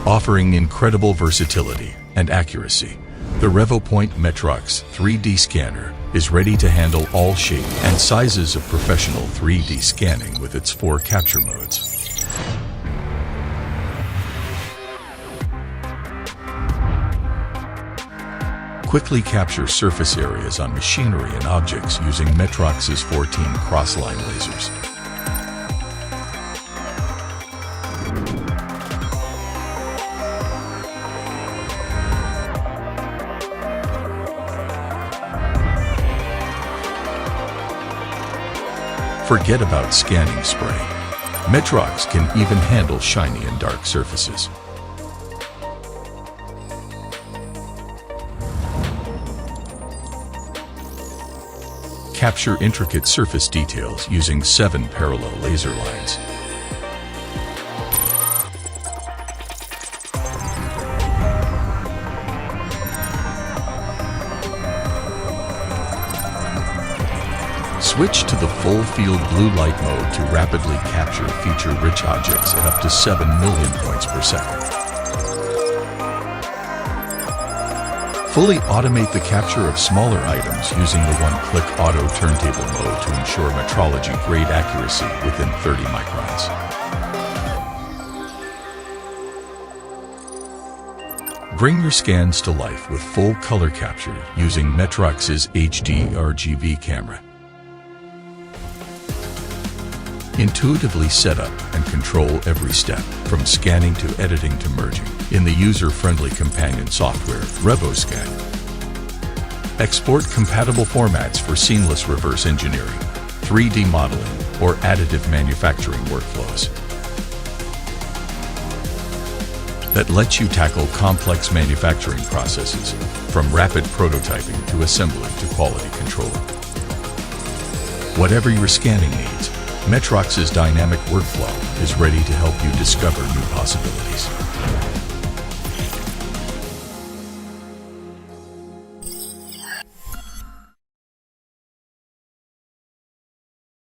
Offering incredible versatility and accuracy, the Revopoint MetroX 3D scanner is ready to handle all shapes and sizes of professional 3D scanning with its 4 capture modes. Quickly capture surface areas on machinery and objects using MetroX's 14 cross-line lasers. Forget about scanning spray. MetroX can even handle shiny and dark surfaces. Capture intricate surface details using 7 parallel laser lines. Switch to the full-field blue light mode to rapidly capture feature-rich objects at up to 7 million points per second. Fully automate the capture of smaller items using the one-click auto turntable mode to ensure metrology-grade accuracy within 30 microns. Bring your scans to life with full color capture using MetroX's HD RGB camera. Intuitively set up and control every step, from scanning to editing to merging, in the user-friendly companion software, RevoScan. Export compatible formats for seamless reverse engineering, 3D modeling, or additive manufacturing workflows that lets you tackle complex manufacturing processes, from rapid prototyping to assembly to quality control. Whatever your scanning needs, MetroX's dynamic workflow is ready to help you discover new possibilities.